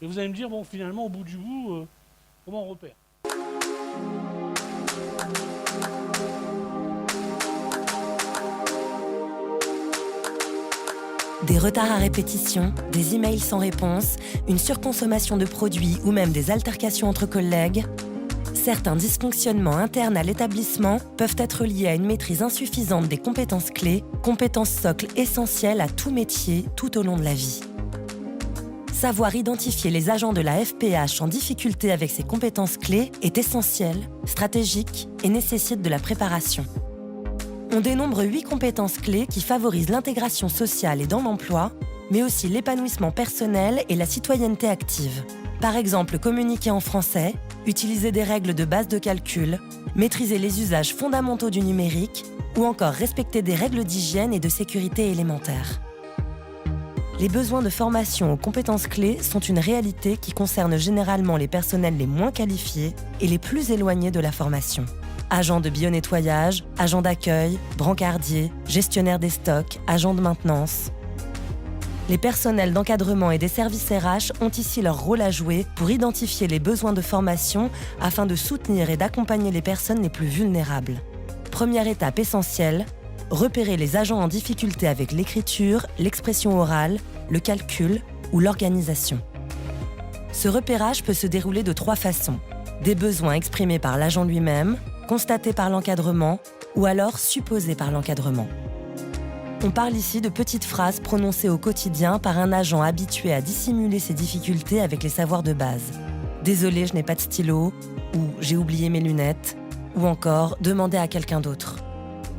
Et vous allez me dire, bon, finalement, au bout du bout, comment on repère? Des retards à répétition, des emails sans réponse, une surconsommation de produits ou même des altercations entre collègues. Certains dysfonctionnements internes à l'établissement peuvent être liés à une maîtrise insuffisante des compétences clés, compétences socles essentielles à tout métier tout au long de la vie. Savoir identifier les agents de la FPH en difficulté avec ces compétences clés est essentiel, stratégique et nécessite de la préparation. On dénombre 8 compétences clés qui favorisent l'intégration sociale et dans l'emploi, mais aussi l'épanouissement personnel et la citoyenneté active. Par exemple, communiquer en français, utiliser des règles de base de calcul, maîtriser les usages fondamentaux du numérique ou encore respecter des règles d'hygiène et de sécurité élémentaires. Les besoins de formation aux compétences clés sont une réalité qui concerne généralement les personnels les moins qualifiés et les plus éloignés de la formation. Agents de bionettoyage, agents d'accueil, brancardiers, gestionnaires des stocks, agents de maintenance. Les personnels d'encadrement et des services RH ont ici leur rôle à jouer pour identifier les besoins de formation afin de soutenir et d'accompagner les personnes les plus vulnérables. Première étape essentielle, repérer les agents en difficulté avec l'écriture, l'expression orale, le calcul ou l'organisation. Ce repérage peut se dérouler de 3 façons. Des besoins exprimés par l'agent lui-même, constatés par l'encadrement ou alors supposés par l'encadrement. On parle ici de petites phrases prononcées au quotidien par un agent habitué à dissimuler ses difficultés avec les savoirs de base. « Désolé, je n'ai pas de stylo » ou « J'ai oublié mes lunettes » ou encore « Demander à quelqu'un d'autre ».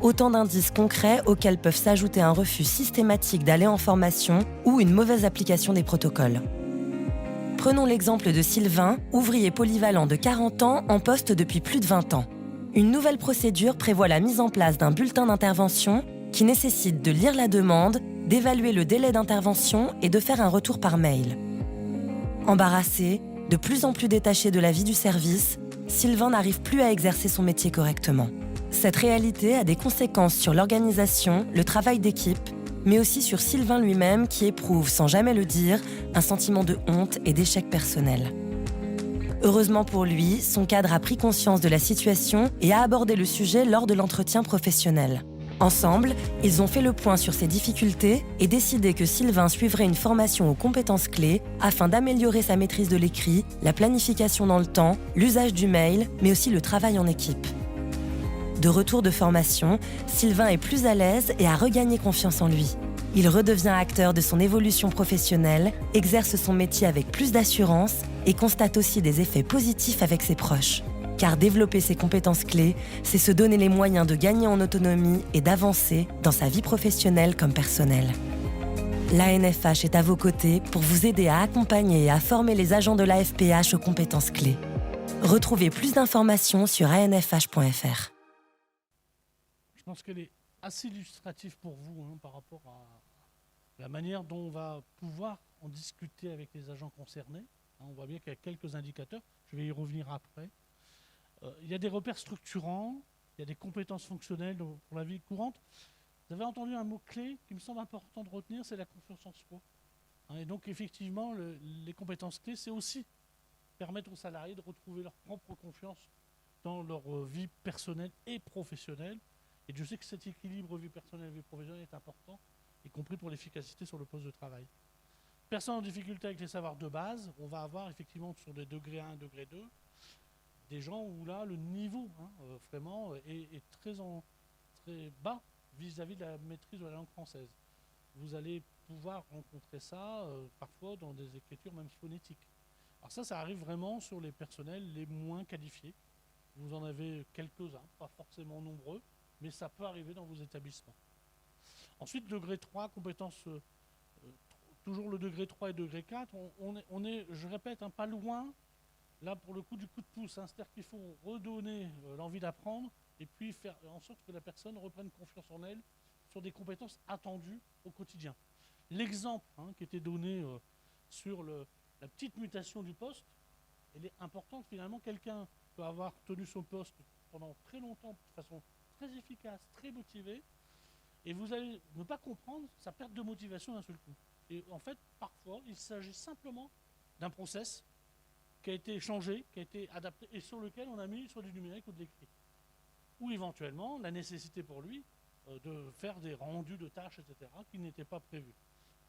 Autant d'indices concrets auxquels peuvent s'ajouter un refus systématique d'aller en formation ou une mauvaise application des protocoles. Prenons l'exemple de Sylvain, ouvrier polyvalent de 40 ans en poste depuis plus de 20 ans. Une nouvelle procédure prévoit la mise en place d'un bulletin d'intervention qui nécessite de lire la demande, d'évaluer le délai d'intervention et de faire un retour par mail. Embarrassé, de plus en plus détaché de la vie du service, Sylvain n'arrive plus à exercer son métier correctement. Cette réalité a des conséquences sur l'organisation, le travail d'équipe, mais aussi sur Sylvain lui-même qui éprouve, sans jamais le dire, un sentiment de honte et d'échec personnel. Heureusement pour lui, son cadre a pris conscience de la situation et a abordé le sujet lors de l'entretien professionnel. Ensemble, ils ont fait le point sur ses difficultés et décidé que Sylvain suivrait une formation aux compétences clés afin d'améliorer sa maîtrise de l'écrit, la planification dans le temps, l'usage du mail, mais aussi le travail en équipe. De retour de formation, Sylvain est plus à l'aise et a regagné confiance en lui. Il redevient acteur de son évolution professionnelle, exerce son métier avec plus d'assurance et constate aussi des effets positifs avec ses proches. Car développer ses compétences clés, c'est se donner les moyens de gagner en autonomie et d'avancer dans sa vie professionnelle comme personnelle. L'ANFH est à vos côtés pour vous aider à accompagner et à former les agents de la FPH aux compétences clés. Retrouvez plus d'informations sur anfh.fr. Je pense qu'elle est assez illustrative pour vous par rapport à la manière dont on va pouvoir en discuter avec les agents concernés. On voit bien qu'il y a quelques indicateurs, je vais y revenir après. Il y a des repères structurants, il y a des compétences fonctionnelles pour la vie courante. Vous avez entendu un mot-clé qui me semble important de retenir, c'est la confiance en soi. Et donc effectivement, les compétences clés, c'est aussi permettre aux salariés de retrouver leur propre confiance dans leur vie personnelle et professionnelle. Et je sais que cet équilibre vie personnelle et vie professionnelle est important, y compris pour l'efficacité sur le poste de travail. Personne en difficulté avec les savoirs de base, on va avoir effectivement sur des degrés 1 et degré 2, des gens où là le niveau vraiment est très bas vis-à-vis de la maîtrise de la langue française. Vous allez pouvoir rencontrer ça parfois dans des écritures même phonétiques. Alors ça arrive vraiment sur les personnels les moins qualifiés. Vous en avez quelques-uns, pas forcément nombreux, mais ça peut arriver dans vos établissements. Ensuite, degré 3, compétences, toujours le degré 3 et degré 4, on est, je répète, pas loin, là pour le coup du coup de pouce, c'est-à-dire qu'il faut redonner l'envie d'apprendre et puis faire en sorte que la personne reprenne confiance en elle sur des compétences attendues au quotidien. L'exemple qui était donné sur la petite mutation du poste, elle est importante finalement. Quelqu'un peut avoir tenu son poste pendant très longtemps de façon très efficace, très motivée, et vous allez ne pas comprendre sa perte de motivation d'un seul coup. Et en fait, parfois, il s'agit simplement d'un process qui a été changé, qui a été adapté, et sur lequel on a mis soit du numérique ou de l'écrit. Ou éventuellement, la nécessité pour lui de faire des rendus de tâches, etc., qui n'étaient pas prévus.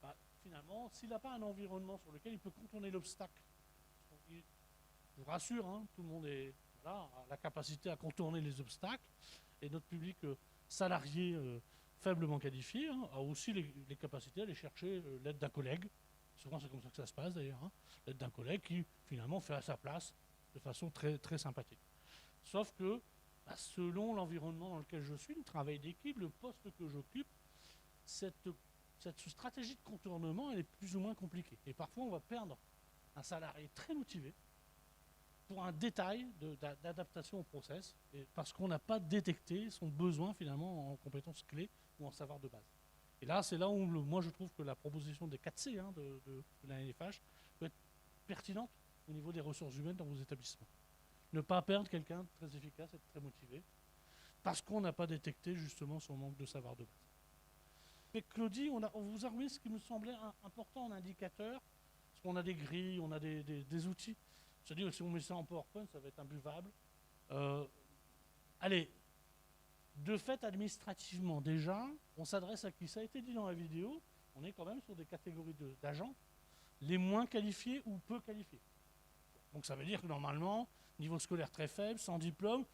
Bah, finalement, s'il n'a pas un environnement sur lequel il peut contourner l'obstacle, je vous rassure, hein, tout le monde a la capacité à contourner les obstacles, et notre public salarié faiblement qualifié a aussi les capacités à aller chercher l'aide d'un collègue. Souvent, c'est comme ça que ça se passe d'ailleurs, hein, l'aide d'un collègue qui finalement fait à sa place de façon très, très sympathique. Sauf que, bah, selon l'environnement dans lequel je suis, le travail d'équipe, le poste que j'occupe, cette stratégie de contournement, elle est plus ou moins compliquée. Et parfois, on va perdre un salarié très motivé pour un détail d'adaptation au process, parce qu'on n'a pas détecté son besoin finalement en compétences clés ou en savoir de base. Et là, c'est là où moi je trouve que la proposition des 4C de la NFH peut être pertinente au niveau des ressources humaines dans vos établissements. Ne pas perdre quelqu'un de très efficace et de très motivé, parce qu'on n'a pas détecté justement son manque de savoir de base. Mais Claudie, on vous a remis ce qui me semblait important en indicateur, parce qu'on a des grilles, on a des outils. C'est-à-dire que si on met ça en PowerPoint, ça va être imbuvable. Allez, de fait, administrativement, déjà, on s'adresse à qui? Ça a été dit dans la vidéo, on est quand même sur des catégories d'agents, les moins qualifiés ou peu qualifiés. Donc ça veut dire que normalement, niveau scolaire très faible, sans diplôme,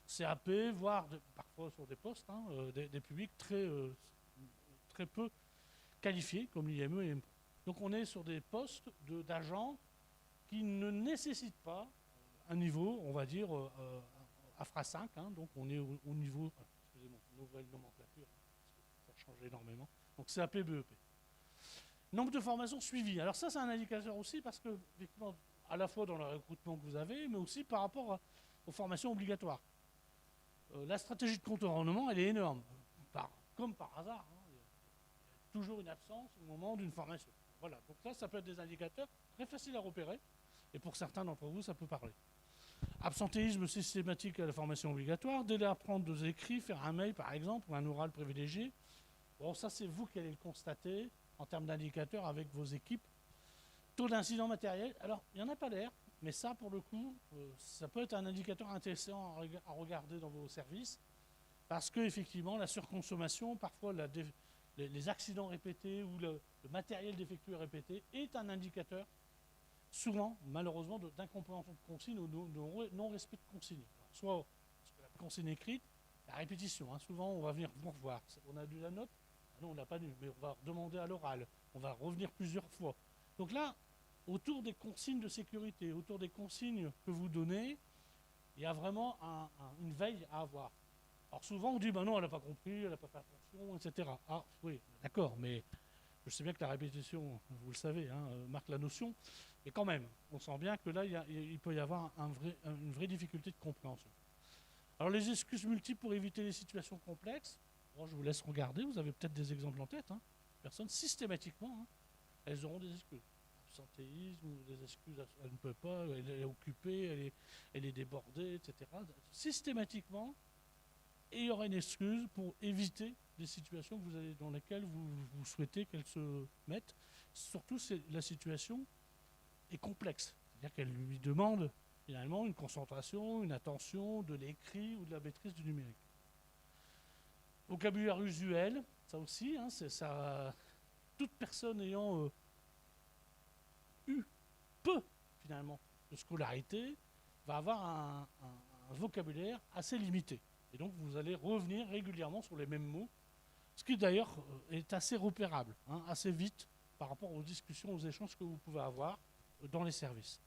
CAP, voire parfois sur des postes, hein, des publics très peu qualifiés, comme l'IME et l'IME. Donc on est sur des postes d'agents qui ne nécessitent pas un niveau, on va dire, AFRA 5, hein, donc on est au niveau, excusez-moi, nouvelle nomenclature, ça change énormément, donc CAP, BEP. Nombre de formations suivies. Alors ça, c'est un indicateur aussi, parce que, effectivement, à la fois dans le recrutement que vous avez, mais aussi par rapport aux formations obligatoires. La stratégie de contournement, elle est énorme, comme par hasard. Hein, il y a toujours une absence au moment d'une formation. Voilà, donc ça peut être des indicateurs très faciles à repérer, et pour certains d'entre vous, ça peut parler. Absentéisme systématique à la formation obligatoire, délai à prendre 2 écrits, faire un mail par exemple, ou un oral privilégié. Bon, ça c'est vous qui allez le constater en termes d'indicateurs avec vos équipes. Taux d'incident matériel, alors il n'y en a pas l'air, mais ça pour le coup, ça peut être un indicateur intéressant à regarder dans vos services, parce qu'effectivement la surconsommation, parfois les accidents répétés ou le matériel défectueux répété est un indicateur souvent, malheureusement, d'incompréhension de consigne ou de non-respect de consigne. Soit la consigne écrite, la répétition. Hein, souvent, on va venir vous revoir. On a lu la note, non, on n'a pas lu, mais on va demander à l'oral. On va revenir plusieurs fois. Donc là, autour des consignes de sécurité, autour des consignes que vous donnez, il y a vraiment une veille à avoir. Alors souvent, on dit, ben non, elle n'a pas compris, elle n'a pas fait attention, etc. Ah oui, d'accord, mais je sais bien que la répétition, vous le savez, hein, marque la notion. Et quand même, on sent bien que là, il peut y avoir une vraie difficulté de compréhension. Alors les excuses multiples pour éviter les situations complexes, bon, je vous laisse regarder, vous avez peut-être des exemples en tête. Hein. Personnes, systématiquement, hein, elles auront des excuses. Absentéisme, ou des excuses, elle ne peut pas, elle est occupée, elle est débordée, etc. Systématiquement, et il y aura une excuse pour éviter des situations dans lesquelles vous souhaitez qu'elles se mettent. Surtout, la situation est complexe. C'est-à-dire qu'elle lui demande finalement une concentration, une attention, de l'écrit ou de la maîtrise du numérique. Vocabulaire usuel, ça aussi, hein, toute personne ayant eu peu finalement de scolarité va avoir un vocabulaire assez limité. Et donc vous allez revenir régulièrement sur les mêmes mots, ce qui d'ailleurs est assez repérable, hein, assez vite par rapport aux discussions, aux échanges que vous pouvez avoir dans les services.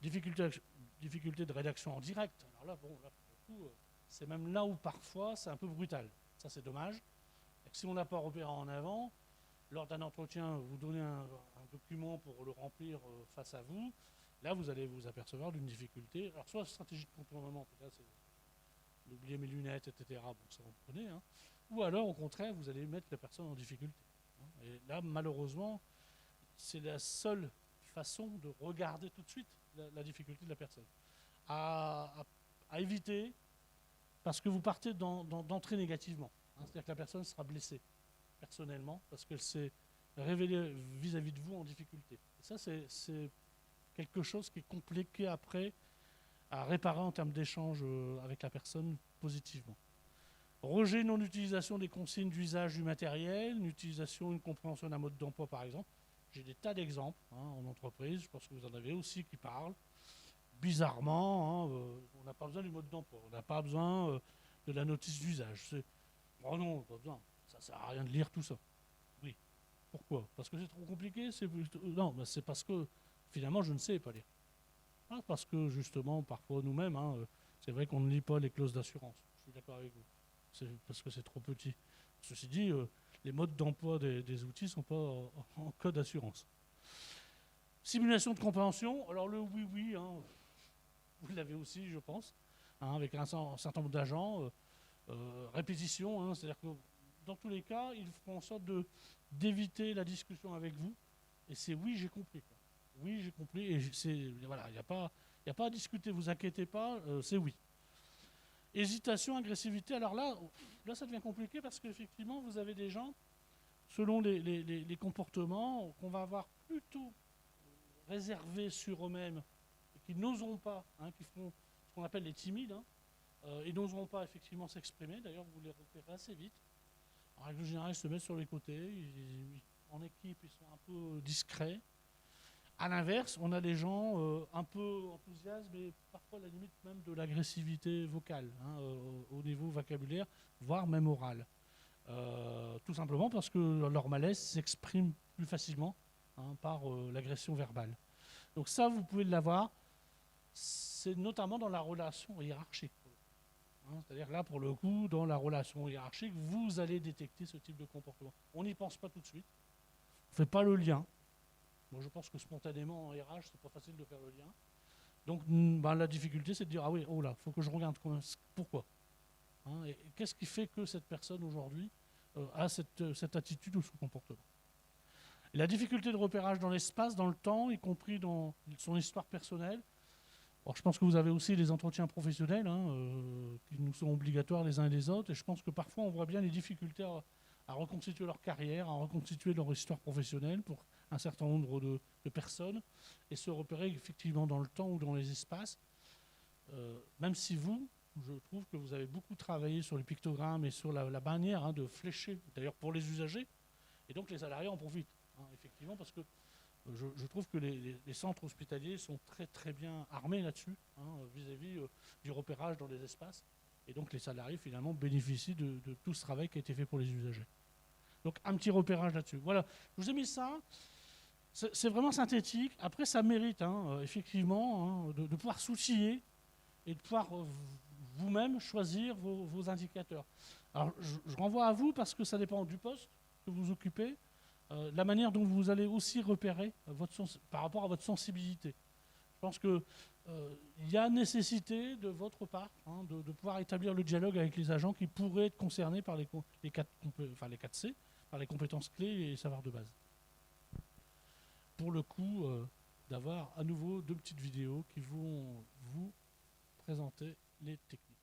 Difficulté de rédaction en direct. Alors là, bon, là, pour le coup, c'est même là où parfois c'est un peu brutal. Ça, c'est dommage. Et si on n'a pas repéré en avant, lors d'un entretien, vous donnez un document pour le remplir face à vous, là, vous allez vous apercevoir d'une difficulté. Alors, soit stratégie de contournement, là, c'est d'oublier mes lunettes, etc. Bon, ça, vous prenez. Hein. Ou alors, au contraire, vous allez mettre la personne en difficulté. Hein. Et là, malheureusement, c'est la seule façon de regarder tout de suite la difficulté de la personne. À éviter, parce que vous partez d'entrer négativement. Hein. C'est-à-dire que la personne sera blessée personnellement, parce qu'elle s'est révélée vis-à-vis de vous en difficulté. Et ça, c'est quelque chose qui est compliqué après à réparer en termes d'échange avec la personne positivement. Rejet, non-utilisation des consignes d'usage du matériel, une compréhension d'un mode d'emploi par exemple. J'ai des tas d'exemples en entreprise, je pense que vous en avez aussi qui parlent. Bizarrement, on n'a pas besoin du mode d'emploi, on n'a pas besoin de la notice d'usage. Oh non, pas besoin, ça ne sert à rien de lire tout ça. Oui, pourquoi? Parce que c'est trop compliqué? Non, c'est parce que finalement je ne sais pas lire. Parce que justement, parfois nous-mêmes, c'est vrai qu'on ne lit pas les clauses d'assurance. Je suis d'accord avec vous. C'est parce que c'est trop petit. Ceci dit, les modes d'emploi des outils ne sont pas en code d'assurance. Simulation de compréhension. Alors le oui, vous l'avez aussi, je pense, avec un certain nombre d'agents. Répétition, c'est-à-dire que dans tous les cas, ils feront en sorte d'éviter la discussion avec vous. Et c'est oui, j'ai compris. Oui, j'ai compris. Et voilà, il n'y a pas à discuter, vous inquiétez pas, c'est oui. Hésitation, agressivité. Alors là, ça devient compliqué parce qu'effectivement, vous avez des gens, selon les comportements, qu'on va avoir plutôt réservés sur eux-mêmes, et qui n'oseront pas, qui font ce qu'on appelle les timides, et n'oseront pas effectivement s'exprimer. D'ailleurs, vous les repérez assez vite. En règle générale, ils se mettent sur les côtés. En équipe, ils sont un peu discrets. À l'inverse, on a des gens un peu enthousiastes, mais parfois à la limite même de l'agressivité vocale, au niveau vocabulaire, voire même oral. Tout simplement parce que leur malaise s'exprime plus facilement par l'agression verbale. Donc ça, vous pouvez l'avoir, c'est notamment dans la relation hiérarchique. C'est-à-dire là, pour le coup, dans la relation hiérarchique, vous allez détecter ce type de comportement. On n'y pense pas tout de suite, on ne fait pas le lien. Moi, je pense que spontanément, en RH, c'est pas facile de faire le lien. Donc, la difficulté, c'est de dire, ah oui, oh là, il faut que je regarde pourquoi. Et qu'est-ce qui fait que cette personne, aujourd'hui, a cette attitude ou ce comportement. Et la difficulté de repérage dans l'espace, dans le temps, y compris dans son histoire personnelle. Alors, je pense que vous avez aussi les entretiens professionnels, qui nous sont obligatoires les uns et les autres. Et je pense que parfois, on voit bien les difficultés à reconstituer leur carrière, à reconstituer leur histoire professionnelle pour un certain nombre de personnes et se repérer effectivement dans le temps ou dans les espaces. Même si je trouve que vous avez beaucoup travaillé sur les pictogrammes et sur la manière de flécher, d'ailleurs pour les usagers, et donc les salariés en profitent, effectivement, parce que je trouve que les centres hospitaliers sont très très bien armés là-dessus, vis-à-vis du repérage dans les espaces, et donc les salariés finalement bénéficient de tout ce travail qui a été fait pour les usagers. Donc un petit repérage là-dessus. Voilà, je vous ai mis ça. C'est vraiment synthétique. Après, ça mérite effectivement de pouvoir s'outiller et de pouvoir vous-même choisir vos indicateurs. Alors, je renvoie à vous parce que ça dépend du poste que vous occupez, la manière dont vous allez aussi repérer par rapport à votre sensibilité. Je pense qu'il y a nécessité de votre part de pouvoir établir le dialogue avec les agents qui pourraient être concernés par les 4C, par les compétences clés et les savoirs de base. Pour le coup, d'avoir à nouveau 2 petites vidéos qui vont vous présenter les techniques.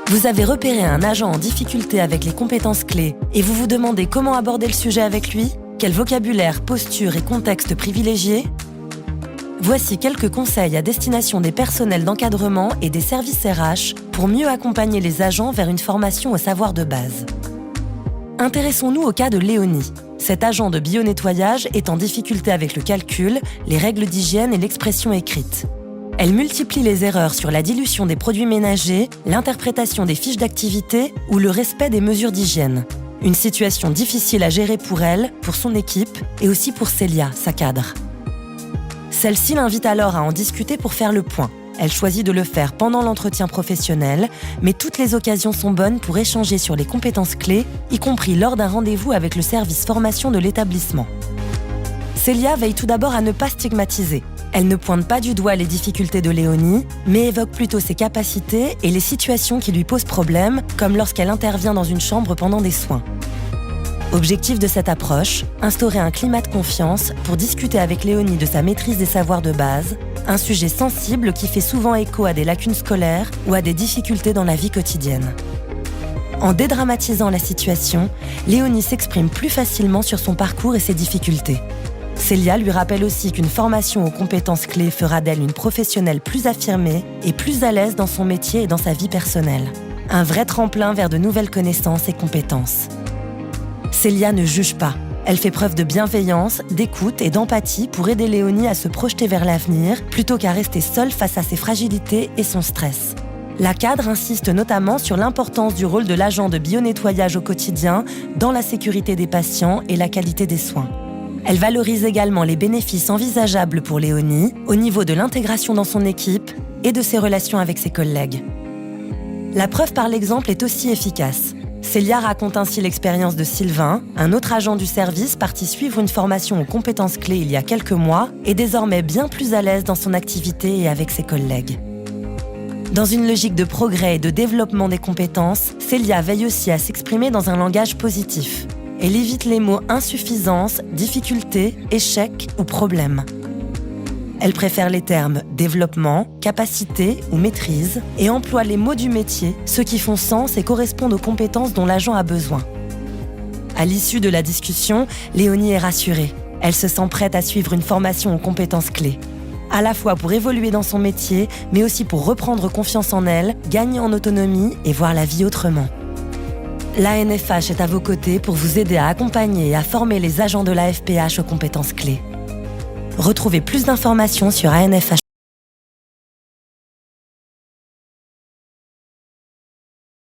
Vous avez repéré un agent en difficulté avec les compétences clés et vous vous demandez comment aborder le sujet avec lui? Quel vocabulaire, posture et contexte privilégier? Voici quelques conseils à destination des personnels d'encadrement et des services RH pour mieux accompagner les agents vers une formation au savoir de base. Intéressons-nous au cas de Léonie. Cet agent de bio-nettoyage est en difficulté avec le calcul, les règles d'hygiène et l'expression écrite. Elle multiplie les erreurs sur la dilution des produits ménagers, l'interprétation des fiches d'activité ou le respect des mesures d'hygiène. Une situation difficile à gérer pour elle, pour son équipe et aussi pour Célia, sa cadre. Celle-ci l'invite alors à en discuter pour faire le point. Elle choisit de le faire pendant l'entretien professionnel, mais toutes les occasions sont bonnes pour échanger sur les compétences clés, y compris lors d'un rendez-vous avec le service formation de l'établissement. Célia veille tout d'abord à ne pas stigmatiser. Elle ne pointe pas du doigt les difficultés de Léonie, mais évoque plutôt ses capacités et les situations qui lui posent problème, comme lorsqu'elle intervient dans une chambre pendant des soins. Objectif de cette approche, instaurer un climat de confiance pour discuter avec Léonie de sa maîtrise des savoirs de base, Un sujet sensible qui fait souvent écho à des lacunes scolaires ou à des difficultés dans la vie quotidienne. En dédramatisant la situation, Léonie s'exprime plus facilement sur son parcours et ses difficultés. Célia lui rappelle aussi qu'une formation aux compétences clés fera d'elle une professionnelle plus affirmée et plus à l'aise dans son métier et dans sa vie personnelle. Un vrai tremplin vers de nouvelles connaissances et compétences. Célia ne juge pas. Elle fait preuve de bienveillance, d'écoute et d'empathie pour aider Léonie à se projeter vers l'avenir plutôt qu'à rester seule face à ses fragilités et son stress. La cadre insiste notamment sur l'importance du rôle de l'agent de bionettoyage au quotidien dans la sécurité des patients et la qualité des soins. Elle valorise également les bénéfices envisageables pour Léonie au niveau de l'intégration dans son équipe et de ses relations avec ses collègues. La preuve par l'exemple est aussi efficace. Célia raconte ainsi l'expérience de Sylvain, un autre agent du service parti suivre une formation aux compétences clés il y a quelques mois et désormais bien plus à l'aise dans son activité et avec ses collègues. Dans une logique de progrès et de développement des compétences, Célia veille aussi à s'exprimer dans un langage positif. Elle évite les mots insuffisance, difficulté, échec ou problème. Elle préfère les termes développement, capacité ou maîtrise et emploie les mots du métier, ceux qui font sens et correspondent aux compétences dont l'agent a besoin. À l'issue de la discussion, Léonie est rassurée. Elle se sent prête à suivre une formation aux compétences clés. À la fois pour évoluer dans son métier, mais aussi pour reprendre confiance en elle, gagner en autonomie et voir la vie autrement. L'ANFH est à vos côtés pour vous aider à accompagner et à former les agents de la FPH aux compétences clés. Retrouvez plus d'informations sur ANFH.